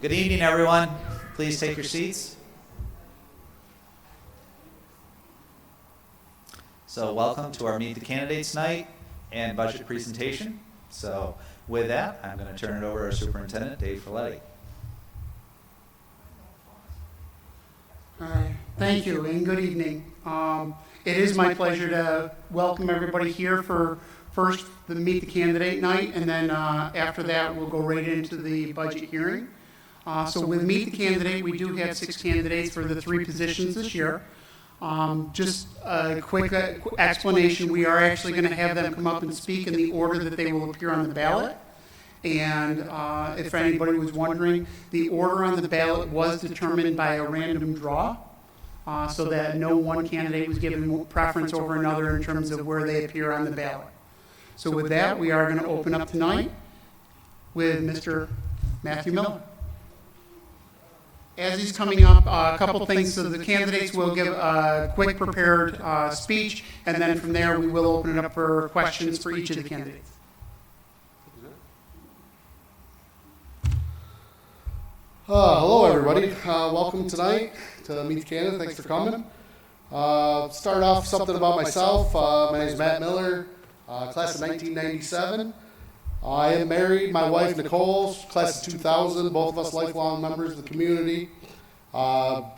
Good evening, everyone. Please take your seats. So welcome to our Meet the Candidates night and budget presentation. So with that, I'm going to turn it over to our Superintendent, Dave Folletti. Thank you and good evening. It is my pleasure to welcome everybody here for first the Meet the Candidate night, and then after that we'll go right into the budget hearing. So with Meet the Candidate, we do have 6 candidates for the 3 positions this year. Just a quick explanation, we are actually going to have them come up and speak in the order that they will appear on the ballot. And if anybody was wondering, the order on the ballot was determined by a random draw, so that no one candidate was given preference over another in terms of where they appear on the ballot. So with that, we are going to open up tonight with Mr. Matthew Miller. As he's coming up, a couple things. So the candidates will give a quick prepared speech, and then from there we will open it up for questions for each of the candidates. Hello, everybody. Welcome tonight to Meet the Candidate. Thanks for coming. Start off something about myself. My name is Matt Miller, class of 1997. I am married. My wife, Nicole, class of 2000. Both of us lifelong members of the community.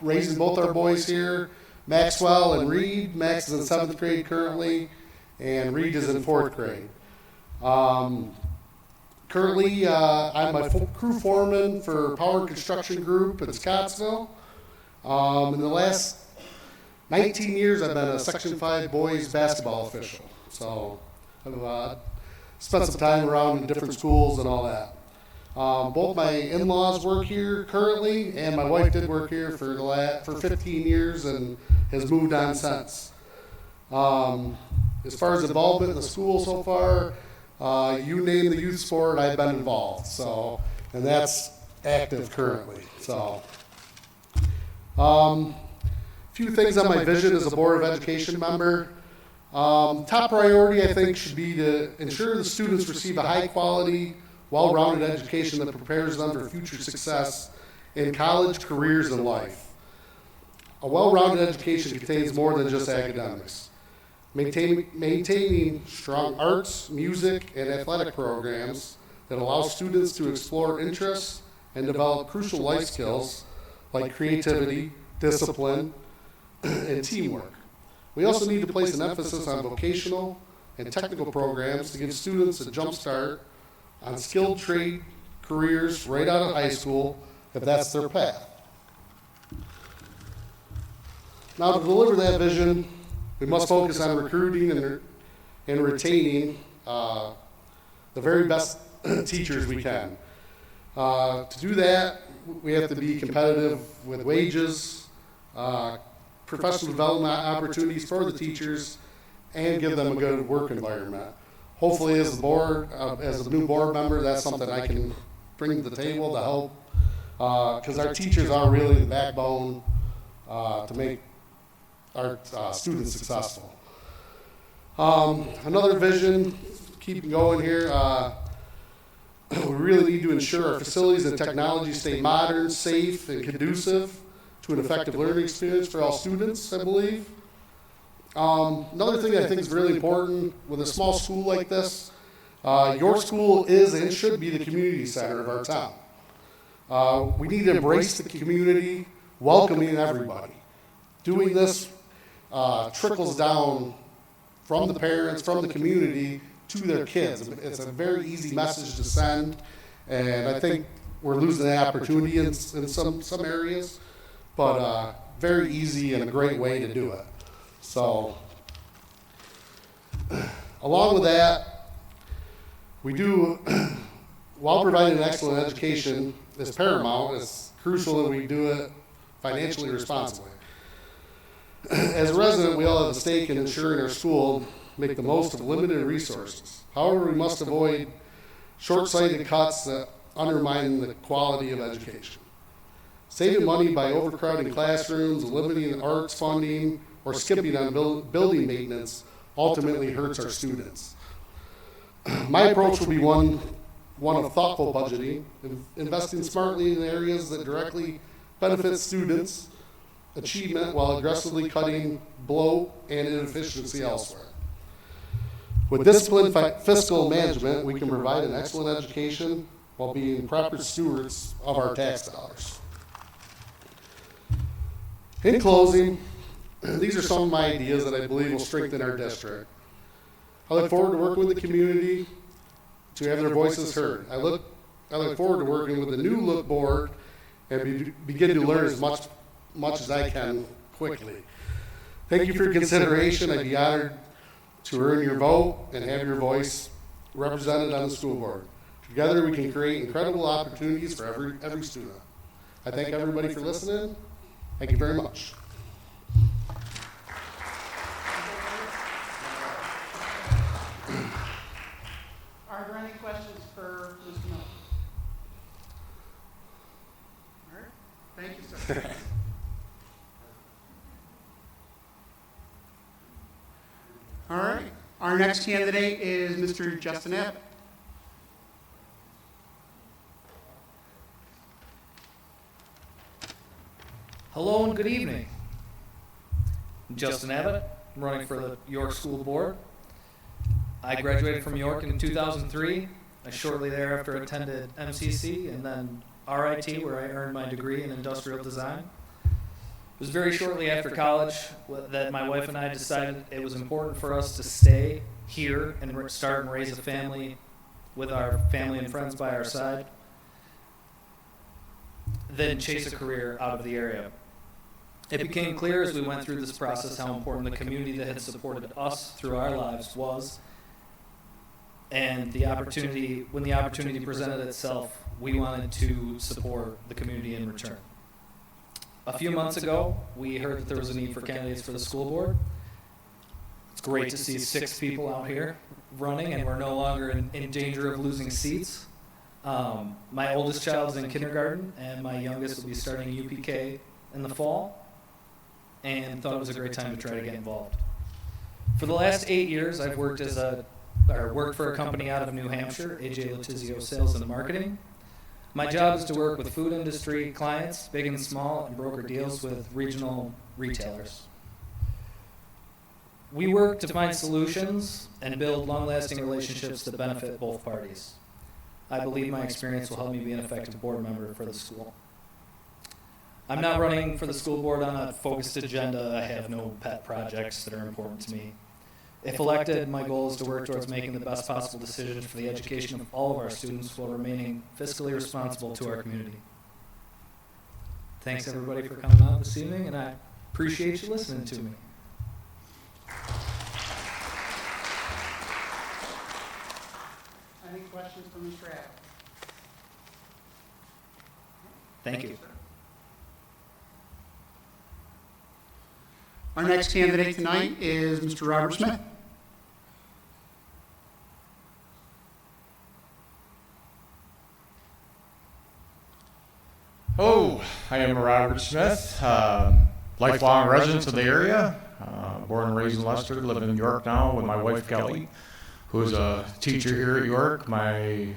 Raising both our boys here, Maxwell and Reed. Max is in 7th grade currently, and Reed is in 4th grade. Currently, I'm a crew foreman for Power Construction Group in Scottsville. In the last 19 years, I've been a Section 5 boys basketball official. So I've spent some time around in different schools and all that. Both my in-laws work here currently, and my wife did work here for 15 years and has moved on since. As far as involvement in the school so far, you name the youth sport, I've been involved. So, and that's active currently. So, few things on my vision as a Board of Education member. Top priority, I think, should be to ensure the students receive a high-quality, well-rounded education that prepares them for future success in college, careers, and life. A well-rounded education contains more than just academics. Maintaining strong arts, music, and athletic programs that allow students to explore interests and develop crucial life skills like creativity, discipline, and teamwork. We also need to place an emphasis on vocational and technical programs to give students a jump start on skilled trade careers right out of high school if that's their path. Now, to deliver that vision, we must focus on recruiting and retaining the very best teachers we can. To do that, we have to be competitive with wages, professional development opportunities for the teachers, and give them a good work environment. Hopefully, as the board, as a new board member, that's something I can bring to the table to help, because our teachers are really the backbone to make our students successful. Another vision, keep going here, we really need to ensure our facilities and technology stay modern, safe, and conducive to an effective learning experience for all students, I believe. Another thing I think is really important with a small school like this, your school is and should be the community center of our town. We need to embrace the community, welcoming everybody. Doing this trickles down from the parents, from the community, to their kids. It's a very easy message to send, and I think we're losing the opportunity in some areas, but very easy and a great way to do it. So, along with that, we do, while providing an excellent education is paramount, it's crucial that we do it financially responsibly. As a resident, we all have a stake in ensuring our school make the most of limited resources. However, we must avoid short-sighted cuts that undermine the quality of education. Saving money by overcrowding classrooms, limiting arts funding, or skipping on building maintenance ultimately hurts our students. My approach will be one one of thoughtful budgeting, investing smartly in areas that directly benefit students' achievement while aggressively cutting bloat and inefficiency elsewhere. With disciplined fiscal management, we can provide an excellent education while being proper stewards of our tax dollars. In closing, these are some of my ideas that I believe will strengthen our district. I look forward to working with the community to have their voices heard. I look forward to working with the new look board and begin to learn as much as I can quickly. Thank you for your consideration. I'd be honored to earn your vote and have your voice represented on the school board. Together we can create incredible opportunities for every student. I thank everybody for listening. Thank you very much. Are there any questions for Mr. Miller? All right, thank you, sir. All right, our next candidate is Mr. Justin Abbott. Hello and good evening. I'm Justin Abbott. I'm running for the York School Board. I graduated from York in 2003. I shortly thereafter attended MCC and then RIT, where I earned my degree in industrial design. It was very shortly after college that my wife and I decided it was important for us to stay here and start and raise a family with our family and friends by our side, then chase a career out of the area. It became clear as we went through this process how important the community that had supported us through our lives was, and when the opportunity presented itself, we wanted to support the community in return. A few months ago, we heard that there was a need for candidates for the school board. It's great to see 6 people out here running, and we're no longer in danger of losing seats. My oldest child is in kindergarten, and my youngest will be starting UPK in the fall, and thought it was a great time to try to get involved. For the last 8 years, I've worked for a company out of New Hampshire, AJ Letizio Sales and Marketing. My job is to work with food industry clients, big and small, and broker deals with regional retailers. We work to find solutions and build long-lasting relationships that benefit both parties. I believe my experience will help me be an effective board member for the school. I'm not running for the school board on a focused agenda. I have no pet projects that are important to me. If elected, my goal is to work towards making the best possible decisions for the education of all of our students while remaining fiscally responsible to our community. Thanks everybody for coming out this evening, and I appreciate you listening to me. Any questions for Mr. Abbott? Thank you. Our next candidate tonight is Mr. Robert Smith. Hello, I am Robert Smith, lifelong resident of the area, born and raised in Leicester, live in York now with my wife Kelly, who is a teacher here at York. My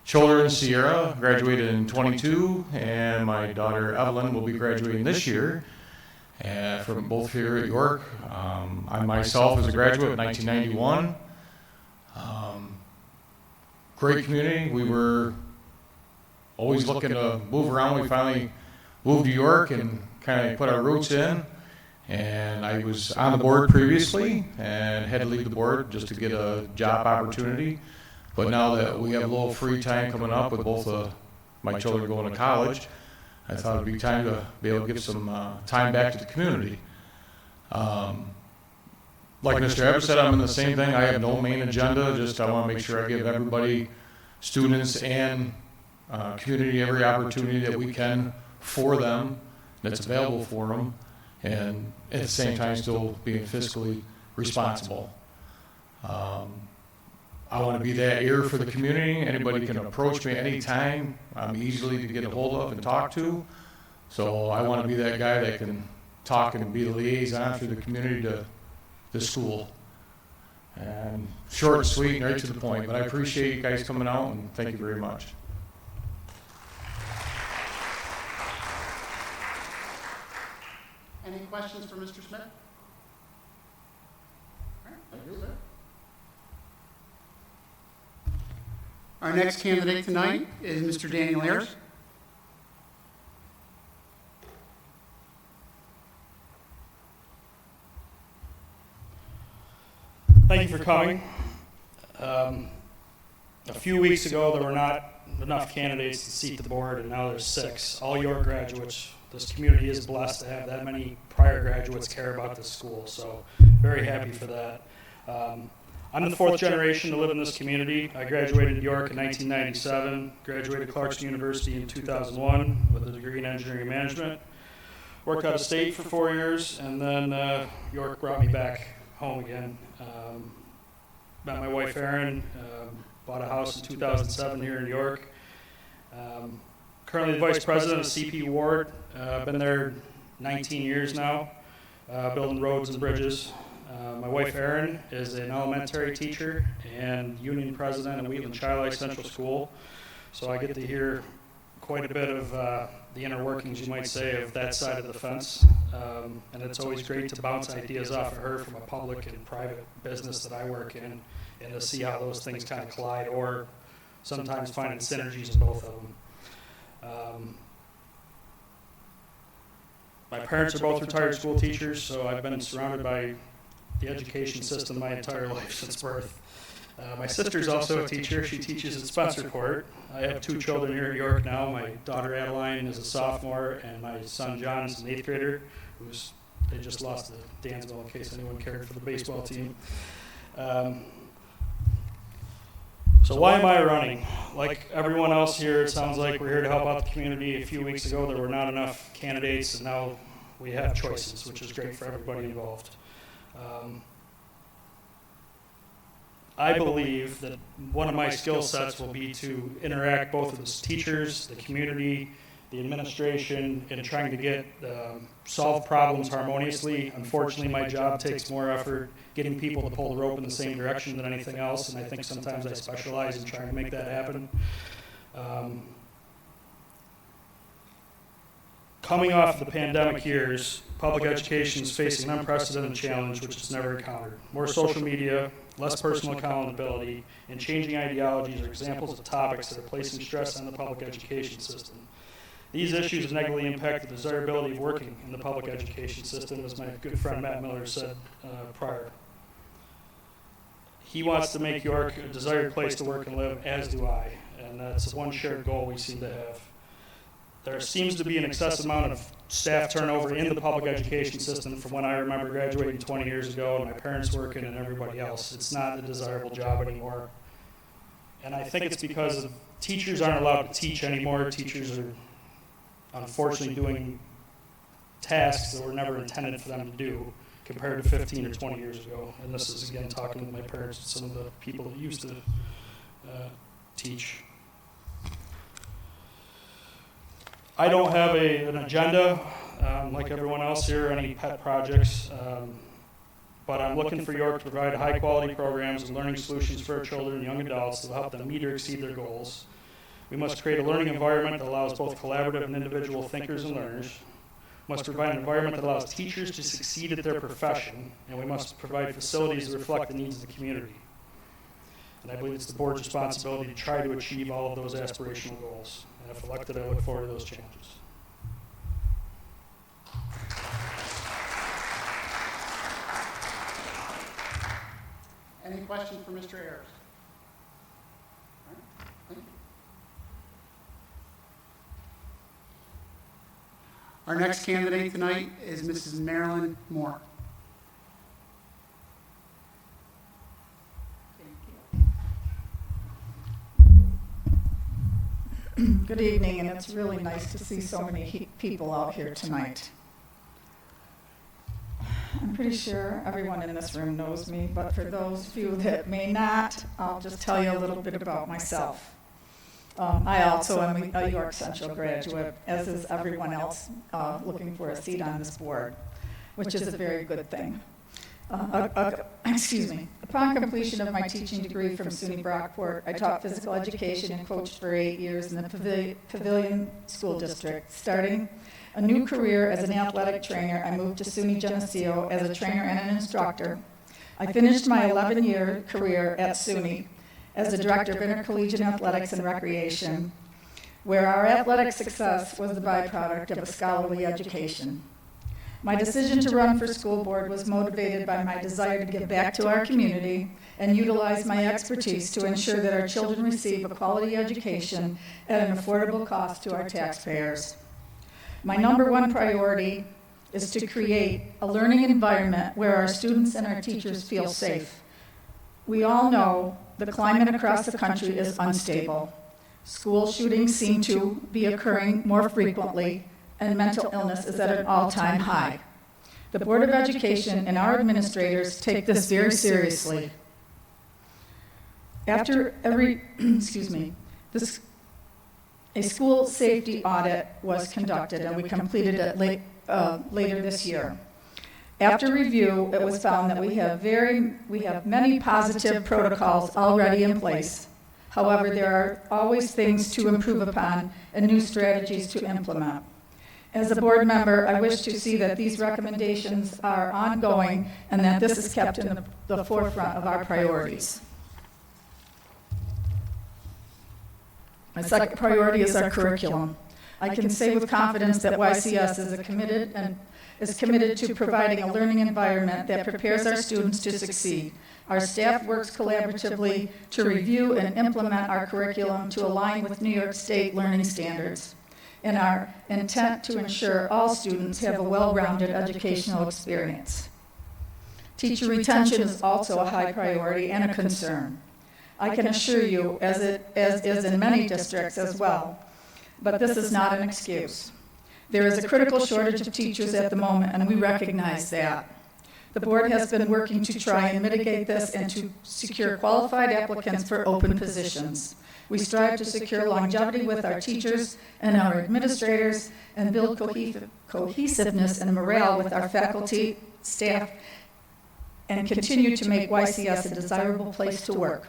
children, Sierra, graduated in 22, and my daughter Evelyn will be graduating this year, from both here at York. I myself, as a graduate in 1991, great community. We were always looking to move around. We finally moved to York and kind of put our roots in. And I was on the board previously and had to leave the board just to get a job opportunity. But now that we have a little free time coming up with both my children going to college, I thought it'd be time to be able to give some time back to the community. Like Mr. Abbott said, I'm in the same thing. I have no main agenda, just I want to make sure I give everybody, students and community, every opportunity that we can for them, that's available for them, and at the same time still being fiscally responsible. I want to be that ear for the community. Anybody can approach me anytime. I'm easily to get a hold of and talk to. So I want to be that guy that can talk and be the liaison through the community to the school. And short and sweet and right to the point, but I appreciate you guys coming out and thank you very much. Any questions for Mr. Smith? All right, thank you, sir. Our next candidate tonight is Mr. Daniel Ayers. Thank you for coming. A few weeks ago, there were not enough candidates to seat the board, and now there's 6. All York graduates. This community is blessed to have that many prior graduates care about this school, so very happy for that. I'm the 4th generation to live in this community. I graduated York in 1997, graduated Clarkson University in 2001 with a degree in engineering management. Worked out of state for 4 years, and then York brought me back home again. Met my wife Erin, bought a house in 2007 here in New York. Currently the vice president of CP Ward. Been there 19 years now, building roads and bridges. My wife Erin is an elementary teacher and union president at Wheatland Chi-Li Central School. So I get to hear quite a bit of the inner workings, you might say, of that side of the fence. And it's always great to bounce ideas off of her from a public and private business that I work in, and to see how those things kind of collide, or sometimes finding synergies in both of them. My parents are both retired school teachers, so I've been surrounded by the education system my entire life since birth. My sister's also a teacher. She teaches at Spencerport. I have 2 children here in New York now. My daughter Adeline is a sophomore, and my son John is an 8th grader. They just lost to Dansville, in case anyone cared for the baseball team. So why am I running? Like everyone else here, it sounds like we're here to help out the community. A few weeks ago, there were not enough candidates, and now we have choices, which is great for everybody involved. I believe that one of my skill sets will be to interact both with the teachers, the community, the administration, in trying to get solve problems harmoniously. Unfortunately, my job takes more effort getting people to pull the rope in the same direction than anything else, and I think sometimes I specialize in trying to make that happen. Coming off the pandemic years, public education is facing an unprecedented challenge which it's never encountered. More social media, less personal accountability, and changing ideologies are examples of topics that are placing stress on the public education system. These issues have negatively impacted the desirability of working in the public education system, as my good friend Matt Miller said prior. He wants to make York a desired place to work and live, as do I, and that's one shared goal we seem to have. There seems to be an excessive amount of staff turnover in the public education system from when I remember graduating 20 years ago and my parents working and everybody else. It's not a desirable job anymore. And I think it's because teachers aren't allowed to teach anymore. Teachers are unfortunately doing tasks that were never intended for them to do compared to 15 or 20 years ago. And this is, again, talking with my parents and some of the people that used to teach. I don't have an agenda like everyone else here, any pet projects, but I'm looking for York to provide high-quality programs and learning solutions for our children and young adults to help them meet or exceed their goals. We must create a learning environment that allows both collaborative and individual thinkers and learners. We must provide an environment that allows teachers to succeed at their profession, and we must provide facilities that reflect the needs of the community. And I believe it's the board's responsibility to try to achieve all of those aspirational goals. And if elected, I look forward to those changes. Any questions for Mr. Ayers? All right, thank you. Our next candidate tonight is Mrs. Marilyn Moore. Good evening, and it's really nice to see so many people out here tonight. I'm pretty sure everyone in this room knows me, but for those few that may not, I'll just tell you a little bit about myself. I also am a York Central graduate, as is everyone else looking for a seat on this board, which is a very good thing. Excuse me. Upon completion of my teaching degree from SUNY Brockport, I taught physical education and coached for 8 years in the Pavilion School District. Starting a new career as an athletic trainer, I moved to SUNY Geneseo as a trainer and an instructor. I finished my 11-year career at SUNY as the Director of Intercollegiate Athletics and Recreation, where our athletic success was the byproduct of a scholarly education. My decision to run for school board was motivated by my desire to give back to our community and utilize my expertise to ensure that our children receive a quality education at an affordable cost to our taxpayers. My number one priority is to create a learning environment where our students and our teachers feel safe. We all know the climate across the country is unstable. School shootings seem to be occurring more frequently, and mental illness is at an all-time high. The Board of Education and our administrators take this very seriously. After every, a school safety audit was conducted, and we completed it later this year. After review, it was found that we have many positive protocols already in place. However, there are always things to improve upon and new strategies to implement. As a board member, I wish to see that these recommendations are ongoing and that this is kept in the forefront of our priorities. My second priority is our curriculum. I can say with confidence that YCS is committed to providing a learning environment that prepares our students to succeed. Our staff works collaboratively to review and implement our curriculum to align with New York State learning standards, and our intent to ensure all students have a well-rounded educational experience. Teacher retention is also a high priority and a concern. I can assure you, as is in many districts as well, but this is not an excuse. There is a critical shortage of teachers at the moment, and we recognize that. The board has been working to try and mitigate this and to secure qualified applicants for open positions. We strive to secure longevity with our teachers and our administrators and build cohesiveness and morale with our faculty, staff, and continue to make YCS a desirable place to work.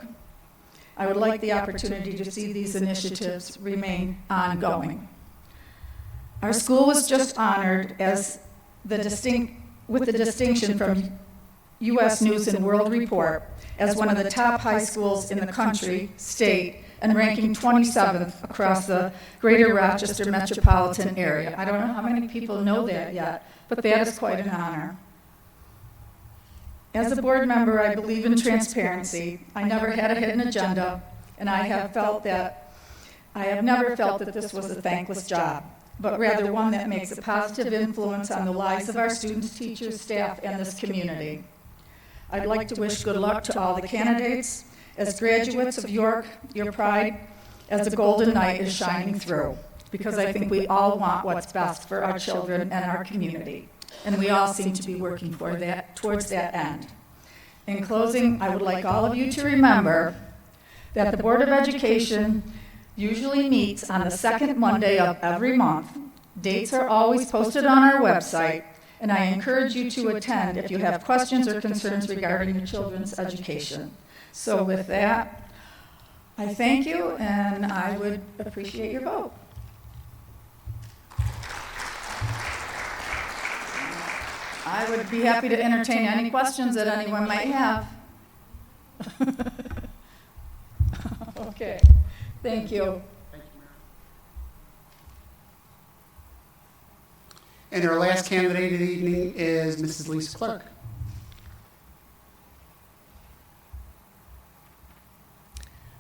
I would like the opportunity to see these initiatives remain ongoing. Our school was just honored as with the distinction from U.S. News and World Report as one of the top high schools in the country, state, and ranking 27th across the greater Rochester metropolitan area. I don't know how many people know that yet, but that is quite an honor. As a board member, I believe in transparency. I never had a hidden agenda, and I have never felt that this was a thankless job, but rather one that makes a positive influence on the lives of our students, teachers, staff, and this community. I'd like to wish good luck to all the candidates. As graduates of York, your pride as a Golden Knight is shining through, because I think we all want what's best for our children and our community, and we all seem to be working towards that end. In closing, I would like all of you to remember that the Board of Education usually meets on the second Monday of every month. Dates are always posted on our website, and I encourage you to attend if you have questions or concerns regarding your children's education. So with that, I thank you, and I would appreciate your vote. I would be happy to entertain any questions that anyone might have. Okay, thank you. And our last candidate of the evening is Mrs. Lisa Clark.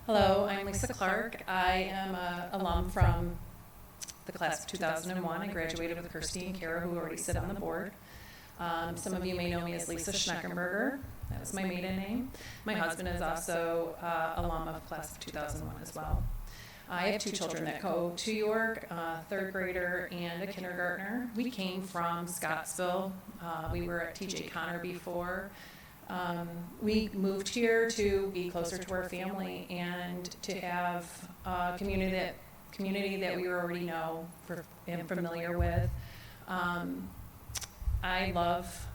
Hello, I'm Lisa Clark. I am an alum from the class of 2001. I graduated with Kirsty and Kara, who already sit on the board. Some of you may know me as Lisa Schneckenberger. That was my maiden name. My husband is also alum of class of 2001 as well. I have two children that go to York, a third grader and a kindergartner. We came from Scottsville. We were at T.J. Connor before. We moved here to be closer to our family and to have a community that we already know and familiar with. I love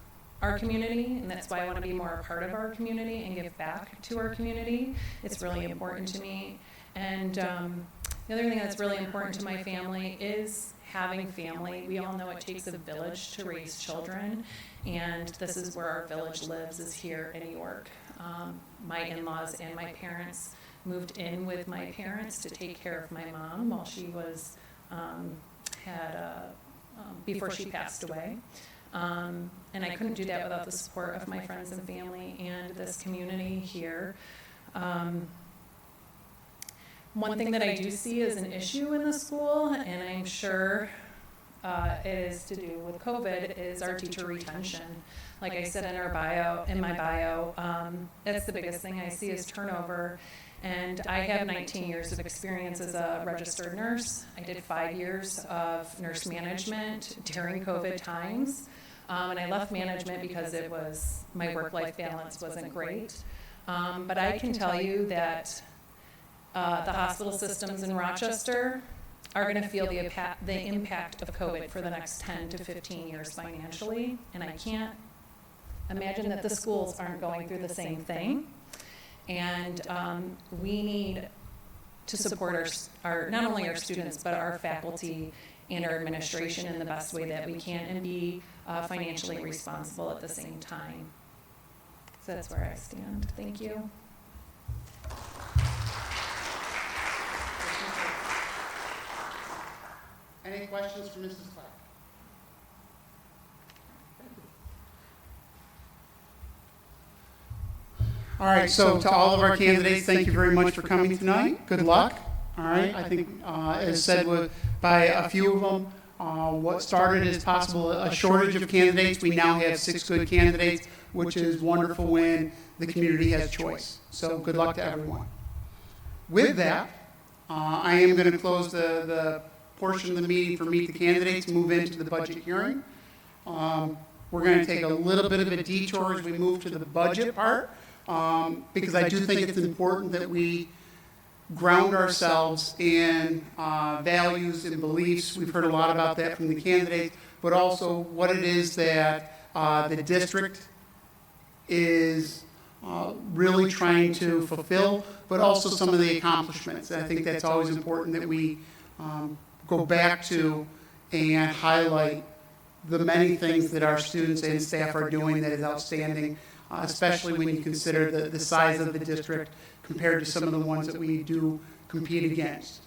our community, and that's why I want to be more a part of our community and give back to our community. It's really important to me. And the other thing that's really important to my family is having family. We all know it takes a village to raise children, and this is where our village lives, is here in York. My in-laws and my parents moved in with my parents to take care of my mom while she was, before she passed away. And I couldn't do that without the support of my friends and family and this community here. One thing that I do see as an issue in the school, and I'm sure it is to do with COVID, is our teacher retention. Like I said in my bio, that's the biggest thing I see is turnover. And I have 19 years of experience as a registered nurse. I did 5 years of nurse management during COVID times. And I left management because my work-life balance wasn't great. But I can tell you that the hospital systems in Rochester are going to feel the impact of COVID for the next 10 to 15 years financially. And I can't imagine that the schools aren't going through the same thing. And we need to support our not only our students, but our faculty and our administration in the best way that we can, and be financially responsible at the same time. So that's where I stand. Thank you. Any questions for Mrs. Clark? All right, so to all of our candidates, thank you very much for coming tonight. Good luck. All right, I think, as said by a few of them, what started as possible a shortage of candidates, we now have 6 good candidates, which is wonderful when the community has choice. So good luck to everyone. With that, I am going to close the portion of the meeting for Meet the Candidates, move into the budget hearing. We're going to take a little bit of a detour as we move to the budget part, because I do think it's important that we ground ourselves in values and beliefs. We've heard a lot about that from the candidates, but also what it is that the district is really trying to fulfill, but also some of the accomplishments. And I think that's always important that we go back to and highlight the many things that our students and staff are doing that is outstanding, especially when you consider the size of the district compared to some of the ones that we do compete against.